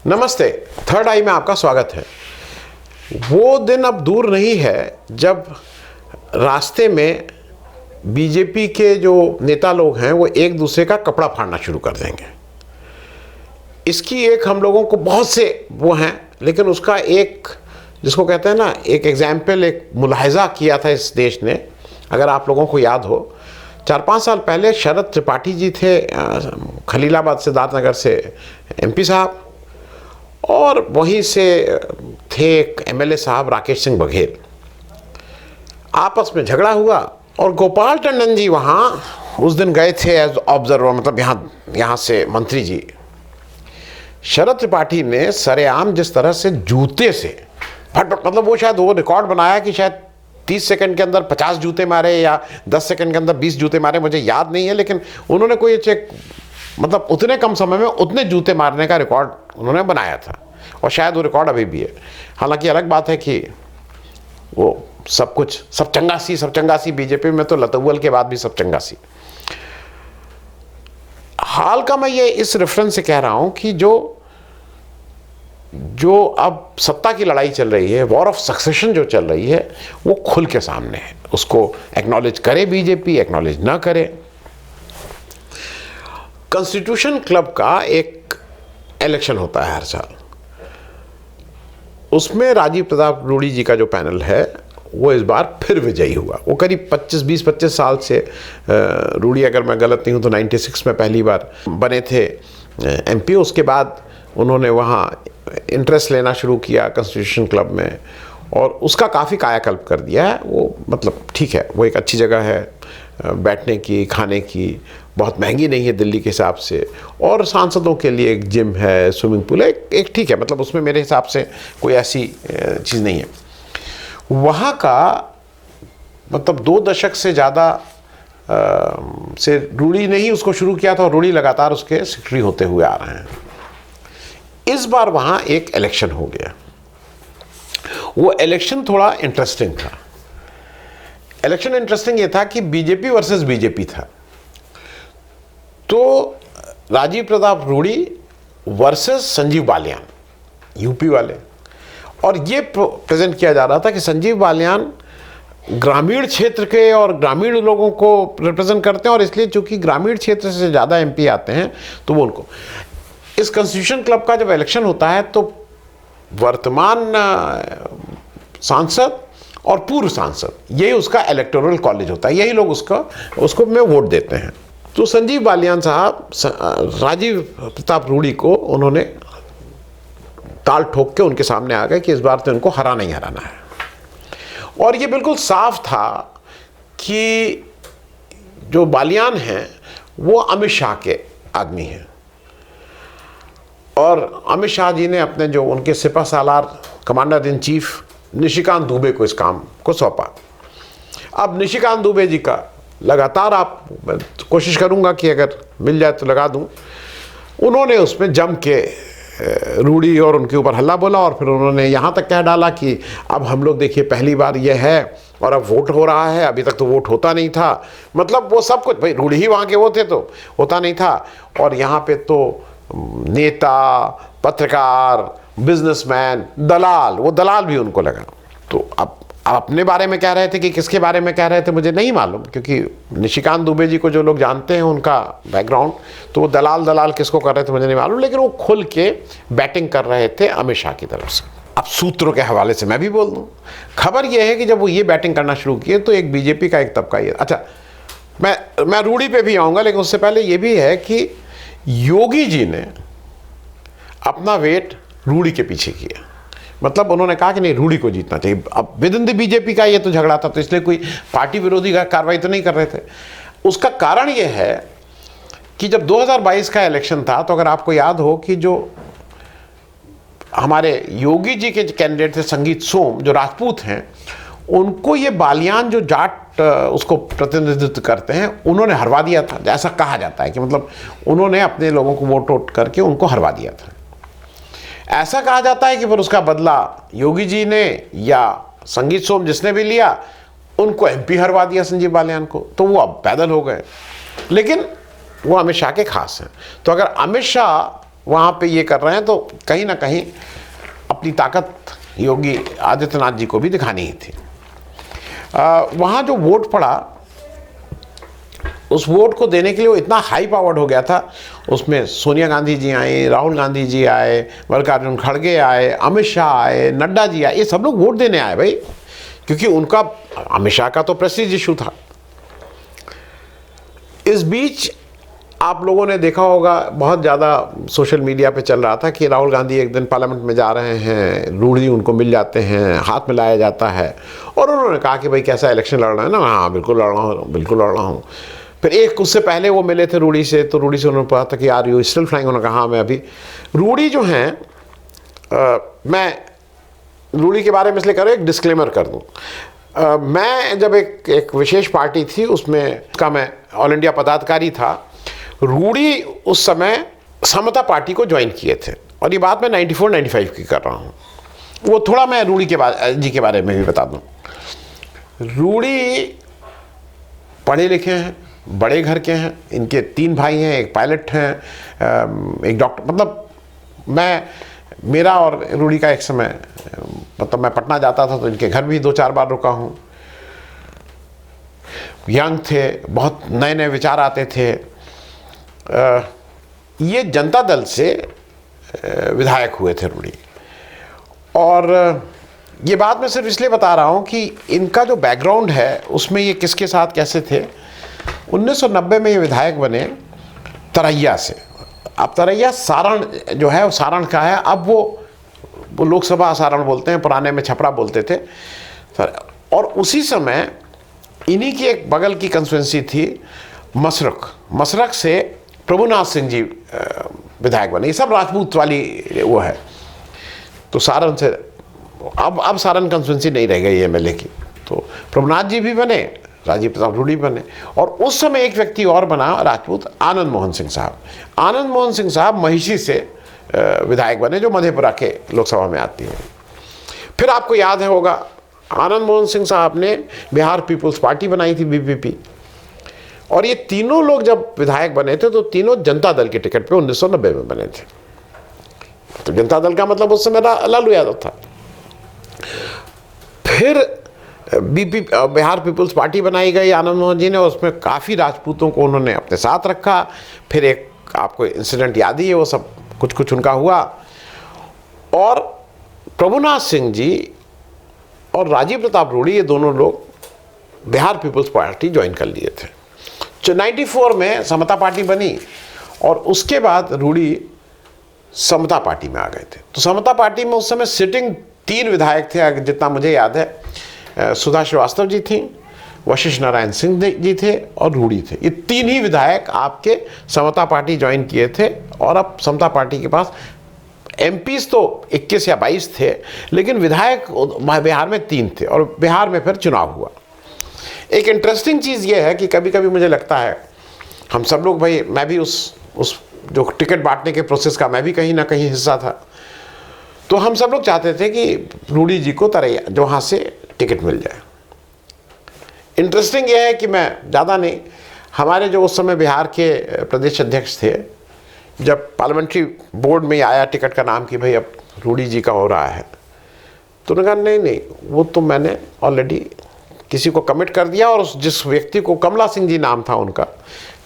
नमस्ते। थर्ड आई में आपका स्वागत है। वो दिन अब दूर नहीं है जब रास्ते में बीजेपी के जो नेता लोग हैं वो एक दूसरे का कपड़ा फाड़ना शुरू कर देंगे। इसकी एक हम लोगों को बहुत से वो हैं, लेकिन उसका एक जिसको कहते हैं ना, एक एग्जाम्पल, एक मुलाहिजा किया था इस देश ने। अगर आप लोगों को याद हो, 4-5 साल पहले शरद त्रिपाठी जी थे खलीलाबाद सिद्धार्थनगर से एमपी साहब, और वहीं से थे एक एमएलए साहब राकेश सिंह बघेल। आपस में झगड़ा हुआ और गोपाल टंडन जी वहाँ उस दिन गए थे एज ऑब्जर्वर, मतलब यहाँ से मंत्री जी। शरद त्रिपाठी ने सरेआम जिस तरह से जूते से मतलब वो शायद वो रिकॉर्ड बनाया कि शायद 30 सेकंड के अंदर 50 जूते मारे या 10 सेकंड के अंदर 20 जूते मारे, मुझे याद नहीं है, लेकिन उन्होंने कोई चेक मतलब उतने कम समय में उतने जूते मारने का रिकॉर्ड उन्होंने बनाया था, और शायद वो रिकॉर्ड अभी भी है। हालांकि अलग बात है कि वो सब चंगासी बीजेपी में तो लतुअल के बाद भी सब चंगासी। हाल का मैं ये इस रेफरेंस से कह रहा हूं कि जो अब सत्ता की लड़ाई चल रही है, वॉर ऑफ सक्सेशन जो चल रही है, वो खुल के सामने है। उसको एक्नॉलेज करे बीजेपी, एक्नॉलेज ना करे। कॉन्स्टिट्यूशन क्लब का एक इलेक्शन होता है हर साल। उसमें राजीव प्रताप रूड़ी जी का जो पैनल है वो इस बार फिर विजयी हुआ। वो करीब 20-25 साल से, रूड़ी अगर मैं गलत नहीं हूँ तो 96 में पहली बार बने थे एमपी। उसके बाद उन्होंने वहाँ इंटरेस्ट लेना शुरू किया कॉन्स्टिट्यूशन क्लब में, और उसका काफ़ी कायाकल्प कर दिया है। वो मतलब ठीक है, वो एक अच्छी जगह है बैठने की, खाने की, बहुत महंगी नहीं है दिल्ली के हिसाब से, और सांसदों के लिए एक जिम है, स्विमिंग पूल है, एक ठीक है, मतलब उसमें मेरे हिसाब से कोई ऐसी चीज़ नहीं है। वहाँ का मतलब 2 दशक से ज़्यादा से रूड़ी ने ही उसको शुरू किया था, और रूड़ी लगातार उसके सेक्रेटरी होते हुए आ रहे हैं। इस बार वहाँ एक इलेक्शन हो गया। वो इलेक्शन थोड़ा इंटरेस्टिंग था। इलेक्शन इंटरेस्टिंग ये था कि बीजेपी वर्सेस बीजेपी था। तो राजीव प्रताप रूड़ी वर्सेस संजीव बालियान, यूपी वाले, और ये प्रेजेंट किया जा रहा था कि संजीव बालियान ग्रामीण क्षेत्र के और ग्रामीण लोगों को रिप्रेजेंट करते हैं, और इसलिए चूंकि ग्रामीण क्षेत्र से ज़्यादा एमपी आते हैं तो वो उनको। इस कॉन्स्टिट्यूशन क्लब का जब इलेक्शन होता है तो वर्तमान सांसद और पूर्व सांसद, यही उसका इलेक्टोरल कॉलेज होता है, यही लोग उसको में वोट देते हैं। तो संजीव बालियान साहब राजीव प्रताप रूड़ी को उन्होंने ताल ठोक के उनके सामने आ गए कि इस बार तो इनको हराना ही हराना है। और ये बिल्कुल साफ था कि जो बालियान हैं वो अमित शाह के आदमी हैं, और अमित शाह जी ने अपने जो उनके सिपह सालार commander in chief Nishikant Dubey को इस काम को सौंपा। अब निशिकांत दुबे जी का लगातार मैं कोशिश करूंगा कि अगर मिल जाए तो लगा दूं। उन्होंने उसमें जम के रूड़ी और उनके ऊपर हल्ला बोला, और फिर उन्होंने यहाँ तक कह डाला कि अब हम लोग देखिए पहली बार ये है और अब वोट हो रहा है, अभी तक तो वोट होता नहीं था। मतलब वो सब कुछ, भाई रूड़ी ही वहाँ के वो थे तो होता नहीं था, और यहाँ पे तो नेता, पत्रकार, बिजनेसमैन, दलाल, वो दलाल भी उनको लगा। तो अब अपने बारे में कह रहे थे कि किसके बारे में कह रहे थे मुझे नहीं मालूम, क्योंकि निशिकांत दुबे जी को जो लोग जानते हैं उनका बैकग्राउंड, तो वो दलाल किसको कर रहे थे मुझे नहीं मालूम, लेकिन वो खुल के बैटिंग कर रहे थे अमित शाह की तरफ से। अब सूत्रों के हवाले से मैं भी बोल दूं, खबर यह है कि जब वो ये बैटिंग करना शुरू किए तो एक बीजेपी का एक तबका ये, अच्छा मैं रूड़ी पे भी आऊँगा, लेकिन उससे पहले ये भी है कि योगी जी ने अपना वेट रूड़ी के पीछे किया। मतलब उन्होंने कहा कि नहीं, रूड़ी को जीतना चाहिए। अब विद इन द बीजेपी का ये तो झगड़ा था, तो इसलिए कोई पार्टी विरोधी का कार्रवाई तो नहीं कर रहे थे। उसका कारण ये है कि जब 2022 का इलेक्शन था, तो अगर आपको याद हो कि जो हमारे योगी जी के कैंडिडेट थे संगीत सोम, जो राजपूत हैं, उनको ये बालियान जो जाट उसको प्रतिनिधित्व करते हैं, उन्होंने हरवा दिया था। ऐसा कहा जाता है कि मतलब उन्होंने अपने लोगों को वोट करके उनको हरवा दिया था। ऐसा कहा जाता है कि फिर उसका बदला योगी जी ने या संगीत सोम जिसने भी लिया, उनको एमपी हरवा दिया संजीव बालियान को, तो वो अब पैदल हो गए। लेकिन वो अमित शाह के खास हैं। तो अगर अमित शाह वहाँ पे ये कर रहे हैं, तो कहीं ना कहीं अपनी ताकत योगी आदित्यनाथ जी को भी दिखानी ही थी। वहाँ जो वोट पड़ा, उस वोट को देने के लिए वो इतना हाई पावर्ड हो गया था। उसमें सोनिया गांधी जी आई, राहुल गांधी जी आए, मल्लिकार्जुन खड़गे आए, अमित शाह आए, नड्डा जी आए, ये सब लोग वोट देने आए भाई, क्योंकि उनका, अमित शाह का तो प्रेस्टीज इशू था। इस बीच आप लोगों ने देखा होगा, बहुत ज़्यादा सोशल मीडिया पे चल रहा था कि राहुल गांधी एक दिन पार्लियामेंट में जा रहे हैं, रूढ़ी उनको मिल जाते हैं, हाथ में लाया जाता है, और उन्होंने कहा कि भाई कैसा इलेक्शन लड़ रहे हैं ना, हाँ बिल्कुल लड़ रहा हूँ, बिल्कुल लड़ रहा हूँ। फिर एक उससे पहले वो मिले थे रूढ़ी से, तो रूढ़ी से उन्होंने कहा था कि यार यू स्टिल फ्लाइंग, उन्होंने कहा हाँ मैं अभी। रूढ़ी जो हैं, मैं रूढ़ी के बारे में इसलिए कर रहा हूँ, एक डिस्क्लेमर कर दूँ। मैं जब एक विशेष पार्टी थी उसमें का मैं ऑल इंडिया पदाधिकारी था, रूढ़ी उस समय समता पार्टी को ज्वाइन किए थे, और ये बात मैं 94-95 की कर रहा हूँ। वो थोड़ा मैं रूढ़ी के बारे में भी बता दूँ। रूढ़ी पढ़े लिखे हैं, बड़े घर के हैं, इनके 3 भाई हैं, एक पायलट हैं, एक डॉक्टर, मतलब मेरा और रूढ़ी का एक समय, मतलब मैं पटना जाता था तो इनके घर भी 2-4 बार रुका हूँ। यंग थे, बहुत नए नए विचार आते थे। ये जनता दल से विधायक हुए थे रूढ़ी, और ये बात मैं सिर्फ इसलिए बता रहा हूँ कि इनका जो बैकग्राउंड है उसमें ये किसके साथ कैसे थे। 1990 में ये विधायक बने तरैया से। अब तरैया सारण जो है वो सारण का है, अब वो लोकसभा सारण बोलते हैं, पुराने में छपरा बोलते थे। और उसी समय इन्हीं की एक बगल की कंस्टिट्यूंसी थी मसरख से प्रभुनाथ सिंह जी विधायक बने। ये सब राजपूत वाली वो है। तो सारण से अब सारण कंस्टिट्यूंसी नहीं रह गई एमएलए की, तो प्रभुनाथ जी भी बने, राजीव प्रताप रूढ़ी बने। और उस समय एक व्यक्ति और बना राजपूत, आनंद मोहन सिंह साहब। आनंद मोहन सिंह साहब महिषी से विधायक बने, जो मधेपुरा के लोकसभा में आती है। फिर आपको याद होगा, आनंद मोहन सिंह साहब ने बिहार पीपुल्स पार्टी बनाई थी, बीपीपी। और ये तीनों लोग जब विधायक बने थे तो तीनों जनता दल के टिकट पे 1990 में बने थे। तो जनता दल का मतलब उस समय लालू यादव था। फिर बिहार पीपुल्स पार्टी बनाई गई आनंद मोहन जी ने, उसमें काफ़ी राजपूतों को उन्होंने अपने साथ रखा। फिर एक आपको इंसिडेंट याद ही है, वो सब कुछ उनका हुआ। और प्रभुनाथ सिंह जी और राजीव प्रताप रूढ़ी, ये दोनों लोग बिहार पीपुल्स पार्टी ज्वाइन कर लिए थे। 94 में समता पार्टी बनी, और उसके बाद रूढ़ी समता पार्टी में आ गए थे। तो समता पार्टी में उस समय सिटिंग 3 विधायक थे, जितना मुझे याद है। सुधा श्रीवास्तव जी थी, वशिष्ठ नारायण सिंह जी थे, और रूढ़ी थे। ये 3 ही विधायक आपके समता पार्टी ज्वाइन किए थे। और अब समता पार्टी के पास एमपीज तो 21 या 22 थे, लेकिन विधायक बिहार में 3 थे, और बिहार में फिर चुनाव हुआ। एक इंटरेस्टिंग चीज़ ये है कि कभी कभी मुझे लगता है, हम सब लोग, भाई मैं भी उस जो टिकट बांटने के प्रोसेस का मैं भी कहीं ना कहीं हिस्सा था, तो हम सब लोग चाहते थे कि रूढ़ी जी को तरैया जो वहाँ से टिकट मिल जाए। इंटरेस्टिंग ये है कि मैं ज़्यादा नहीं, हमारे जो उस समय बिहार के प्रदेश अध्यक्ष थे, जब पार्लियामेंट्री बोर्ड में आया टिकट का नाम कि भाई अब रूढ़ी जी का हो रहा है, तो उन्होंने कहा नहीं, वो तो मैंने ऑलरेडी किसी को कमिट कर दिया। और जिस व्यक्ति को, कमला सिंह जी नाम था उनका,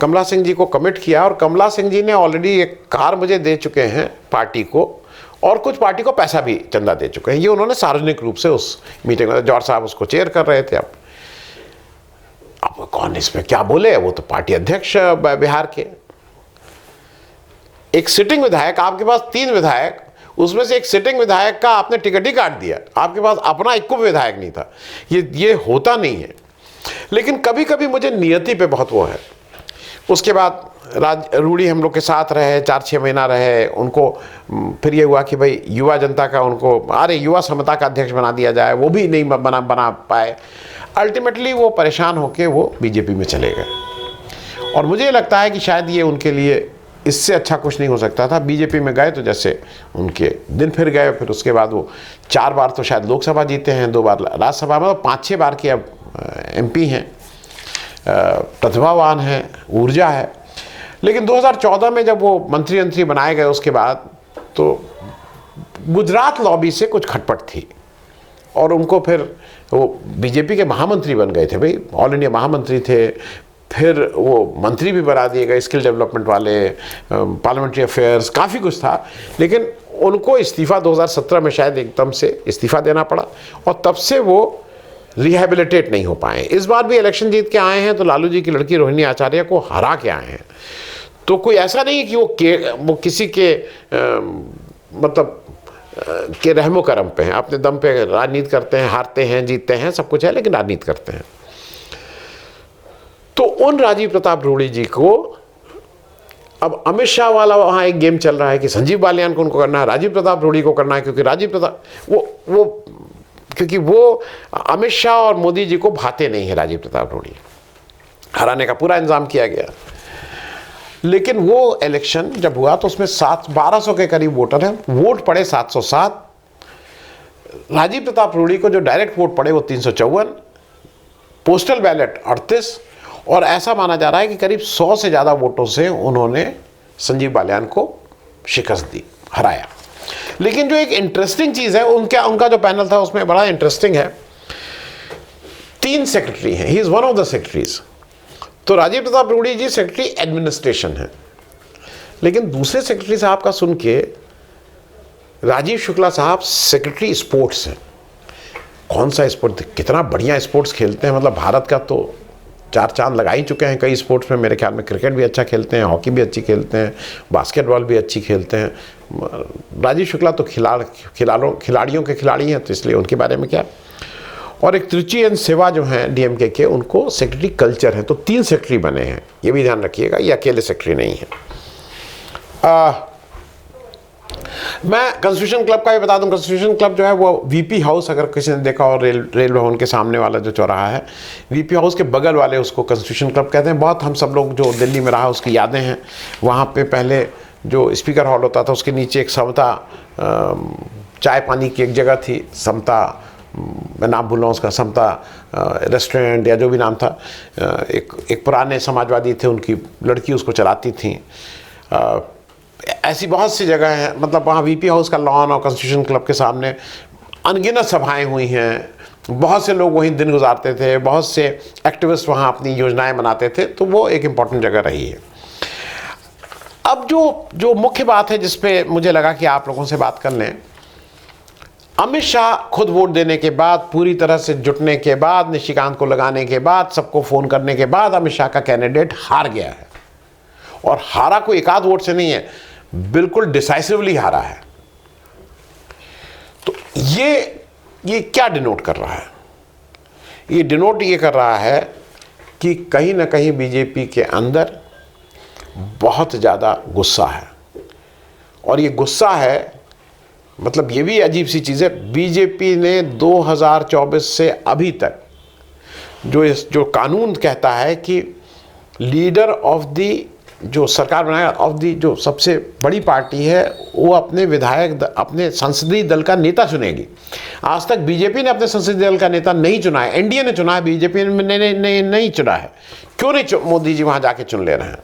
कमला सिंह जी को कमिट किया, और कमला सिंह जी ने ऑलरेडी एक कार मुझे दे चुके हैं पार्टी को, और कुछ पार्टी को पैसा भी चंदा दे चुके हैं। ये उन्होंने सार्वजनिक रूप से उस मीटिंग में, जॉर्ज साहब उसको चेयर कर रहे थे। अब कौन इसमें क्या बोले, वो तो पार्टी अध्यक्ष बिहार के। एक सिटिंग विधायक, आपके पास 3 विधायक, उसमें से एक सिटिंग विधायक का आपने टिकट ही काट दिया, आपके पास अपना एक को विधायक नहीं था। ये होता नहीं है। लेकिन कभी कभी मुझे नियति पे बहुत वो है। उसके बाद रूढ़ी हम लोग के साथ रहे, 4-6 महीना रहे। उनको फिर ये हुआ कि भाई युवा जनता का उनको, अरे युवा समता का अध्यक्ष बना दिया जाए, वो भी नहीं बना पाए। अल्टीमेटली वो परेशान होकर वो बीजेपी में चले गए। और मुझे लगता है कि शायद ये उनके लिए इससे अच्छा कुछ नहीं हो सकता था। बीजेपी में गए तो जैसे उनके दिन फिर गए। फिर उसके बाद वो 4 बार तो शायद लोकसभा जीते हैं, 2 बार राज्यसभा में, 5-6 बार के अब एमपी हैं, प्रतिभावान हैं, ऊर्जा है। लेकिन 2014 में जब वो मंत्री बनाए गए उसके बाद तो गुजरात लॉबी से कुछ खटपट थी और उनको फिर वो बीजेपी के महामंत्री बन गए थे, भाई ऑल इंडिया महामंत्री थे, फिर वो मंत्री भी बना दिए गए, स्किल डेवलपमेंट वाले, पार्लियामेंट्री अफेयर्स, काफ़ी कुछ था। लेकिन उनको इस्तीफ़ा 2017 में शायद एकदम से इस्तीफ़ा देना पड़ा और तब से वो रिहेबिलिटेट नहीं हो पाए। इस बार भी इलेक्शन जीत के आए हैं तो लालू जी की लड़की रोहिणी आचार्य को हरा के आए हैं। तो कोई ऐसा नहीं है कि वो किसी के मतलब के रहमो करम पे हैं, अपने दम पे राजनीति करते हैं, हारते हैं, जीतते हैं, सब कुछ है, लेकिन राजनीति करते हैं। तो उन राजीव प्रताप रूड़ी जी को अब अमित शाह वाला वहाँ एक गेम चल रहा है कि संजीव बालियान को उनको करना है, राजीव प्रताप रूड़ी को करना है, क्योंकि राजीव प्रताप क्योंकि वो अमित शाह और मोदी जी को भाते नहीं है। राजीव प्रताप रूड़ी हराने का पूरा इंतजाम किया गया, लेकिन वो इलेक्शन जब हुआ तो उसमें 1200 के करीब वोटर हैं, वोट पड़े 707। राजीव प्रताप रूड़ी को जो डायरेक्ट वोट पड़े वो 354, पोस्टल बैलेट 38, और ऐसा माना जा रहा है कि करीब 100 से ज़्यादा वोटों से उन्होंने संजीव बालियान को शिकस्त दी, हराया। लेकिन जो एक इंटरेस्टिंग चीज़ है, उनका जो पैनल था उसमें बड़ा इंटरेस्टिंग है। 3 सेक्रेटरी हैं, he is one of the secretaries. तो राजीव प्रताप रूड़ी जी सेक्रेटरी एडमिनिस्ट्रेशन है, लेकिन दूसरे सेक्रेटरी साहब का सुन के राजीव शुक्ला साहब सेक्रेटरी स्पोर्ट्स हैं। कौन सा स्पोर्ट, कितना बढ़िया स्पोर्ट्स खेलते हैं, मतलब भारत का तो 4 चांद लगा ही चुके हैं कई स्पोर्ट्स में। मेरे ख्याल में क्रिकेट भी अच्छा खेलते हैं, हॉकी भी अच्छी खेलते हैं, बास्केटबॉल भी अच्छी खेलते हैं। राजीव शुक्ला तो खिलाड़ियों के खिलाड़ी हैं, तो इसलिए उनके बारे में क्या। और एक त्रिची एन सेवा जो हैं डीएमके के, उनको सेक्रेटरी कल्चर हैं। तो 3 सेक्रेटरी बने हैं, ये भी ध्यान रखिएगा, ये अकेले सेक्रेटरी नहीं है। मैं कॉन्स्टिट्यूशन क्लब का भी बता दूं। कॉन्स्टिट्यूशन क्लब जो है वो वीपी हाउस, अगर किसी ने देखा और रेल भवन के सामने वाला जो चौराहा है, वीपी हाउस के बगल वाले उसको कॉन्स्टिट्यूशन क्लब कहते हैं। बहुत हम सब लोग जो दिल्ली में रहा उसकी यादें हैं। वहाँ पे पहले जो स्पीकर हॉल होता था उसके नीचे एक समता चाय पानी की एक जगह थी, समता, मैं नाम भूल रहा हूँ उसका, समता रेस्टोरेंट या जो भी नाम था। एक पुराने समाजवादी थे, उनकी लड़की उसको चलाती थी। ऐसी बहुत सी जगह हैं, मतलब वहाँ वीपी हाउस का लॉन और कॉन्स्टिट्यूशन क्लब के सामने अनगिनत सभाएं हुई हैं। बहुत से लोग वहीं दिन गुजारते थे, बहुत से एक्टिविस्ट वहाँ अपनी योजनाएं बनाते थे। तो वो एक इम्पॉर्टेंट जगह रही है। अब जो मुख्य बात है जिसपे मुझे लगा कि आप लोगों से बात कर लें, अमित शाह खुद वोट देने के बाद, पूरी तरह से जुटने के बाद, निशिकांत को लगाने के बाद, सबको फ़ोन करने के बाद अमित शाह का कैंडिडेट हार गया है। और हारा कोई एक आध वोट से नहीं है, बिल्कुल डिसाइसिवली हारा है। तो ये क्या डिनोट कर रहा है? ये डिनोट ये कर रहा है कि कहीं ना कहीं बीजेपी के अंदर बहुत ज़्यादा गुस्सा है। और ये गुस्सा है, मतलब ये भी अजीब सी चीज़ है, बीजेपी ने 2024 से अभी तक जो कानून कहता है कि लीडर ऑफ दी, जो सरकार बनाएगा, ऑफ दी जो सबसे बड़ी पार्टी है, वो अपने विधायक, अपने संसदीय दल का नेता चुनेगी। आज तक बीजेपी ने अपने संसदीय दल का नेता नहीं चुना है, एनडीए ने चुना है, बीजेपी ने नहीं चुना है। क्यों नहीं मोदी जी वहाँ जाके चुन ले रहे हैं?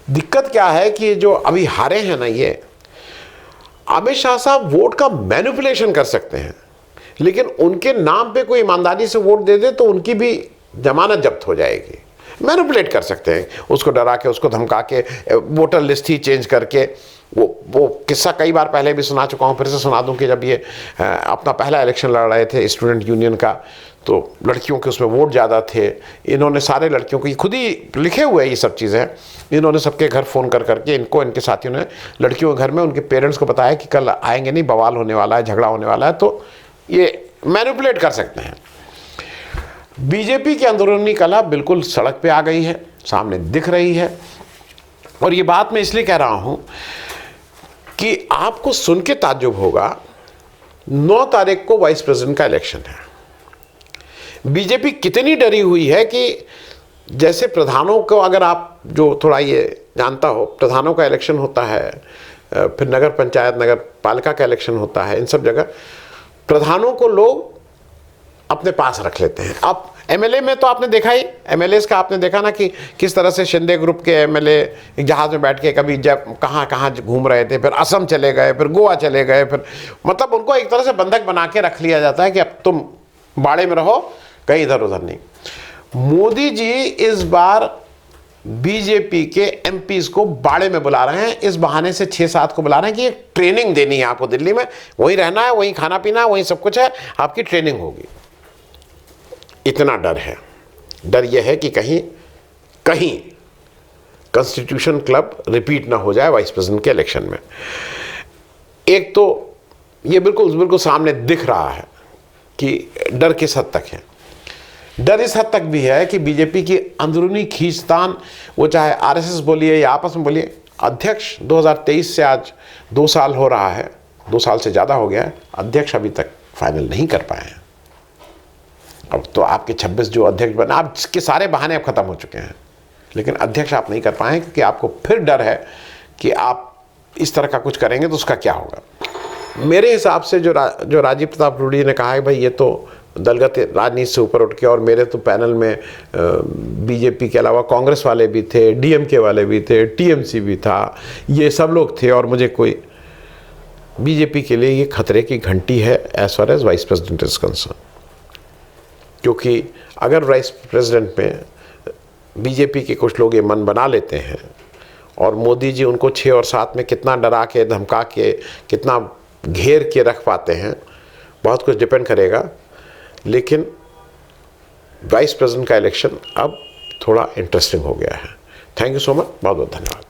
दिक्कत क्या है कि जो अभी हारे हैं ना, ये अमित शाह साहब वोट का मैनिपुलेशन कर सकते हैं, लेकिन उनके नाम पे कोई ईमानदारी से वोट दे दे तो उनकी भी जमानत जब्त हो जाएगी। मैनिपुलेट कर सकते हैं, उसको डरा के, उसको धमका के, वोटर लिस्ट ही चेंज करके। वो किस्सा कई बार पहले भी सुना चुका हूँ, फिर से सुना दूं कि जब ये अपना पहला इलेक्शन लड़ रहे थे स्टूडेंट यूनियन का, तो लड़कियों के उसमें वोट ज़्यादा थे। इन्होंने सारे लड़कियों को, खुद ही लिखे हुए ये सब चीज़ें, इन्होंने सबके घर फ़ोन करके इनको, इनके साथियों ने लड़कियों के घर में उनके पेरेंट्स को बताया कि कल आएंगे नहीं, बवाल होने वाला है, झगड़ा होने वाला है। तो ये मैनिपुलेट कर सकते हैं। बीजेपी की अंदरूनी कलह बिल्कुल सड़क पे आ गई है, सामने दिख रही है। और ये बात मैं इसलिए कह रहा हूं कि आपको सुन के ताज्जुब होगा, 9 तारीख को वाइस प्रेसिडेंट का इलेक्शन है। बीजेपी कितनी डरी हुई है कि जैसे प्रधानों को, अगर आप जो थोड़ा ये जानता हो, प्रधानों का इलेक्शन होता है, फिर नगर पंचायत, नगर पालिका का इलेक्शन होता है, इन सब जगह प्रधानों को लोग अपने पास रख लेते हैं। अब एमएलए में तो आपने देखा ही, एमएलए का आपने देखा ना कि किस तरह से शिंदे ग्रुप के एमएलए एक जहाज में बैठ के कभी जब कहाँ कहाँ घूम रहे थे, फिर असम चले गए, फिर गोवा चले गए, फिर मतलब उनको एक तरह से बंधक बना के रख लिया जाता है कि अब तुम बाड़े में रहो, कहीं इधर उधर नहीं। मोदी जी इस बार बीजेपी के एमपीज को बाड़े में बुला रहे हैं, इस बहाने से 6-7 को बुला रहे हैं कि एक ट्रेनिंग देनी है आपको दिल्ली में, वहीं रहना है, वहीं खाना पीना है, वहीं सब कुछ है, आपकी ट्रेनिंग होगी। इतना डर है। डर यह है कि कहीं कहीं कॉन्स्टिट्यूशन क्लब रिपीट ना हो जाए वाइस प्रेसिडेंट के इलेक्शन में। एक तो ये बिल्कुल सामने दिख रहा है कि डर किस हद तक है। डर इस हद तक भी है कि बीजेपी की अंदरूनी खींचतान, वो चाहे आरएसएस बोलिए या आपस में बोलिए, अध्यक्ष 2023 से आज 2 साल हो रहा है, 2 साल से ज़्यादा हो गया है, अध्यक्ष अभी तक फाइनल नहीं कर पाए हैं। अब तो आपके 26 जो अध्यक्ष बने, आपके सारे बहाने अब खत्म हो चुके हैं, लेकिन अध्यक्ष आप नहीं कर पाए क्योंकि आपको फिर डर है कि आप इस तरह का कुछ करेंगे तो उसका क्या होगा। मेरे हिसाब से जो राजीव प्रताप रूडी ने कहा है भाई ये तो दलगत राजनीति से ऊपर उठ के, और मेरे तो पैनल में बीजेपी के अलावा कांग्रेस वाले भी थे, डीएमके वाले भी थे, टीएमसी भी था, ये सब लोग थे, और मुझे कोई, बीजेपी के लिए ये खतरे की घंटी है as far as vice president is concern. क्योंकि अगर वाइस प्रेसिडेंट में बीजेपी के कुछ लोग ये मन बना लेते हैं और मोदी जी उनको 6 और 7 में कितना डरा के, धमका के, कितना घेर के रख पाते हैं, बहुत कुछ डिपेंड करेगा। लेकिन वाइस प्रेसिडेंट का इलेक्शन अब थोड़ा इंटरेस्टिंग हो गया है। थैंक यू सो मच, बहुत बहुत धन्यवाद।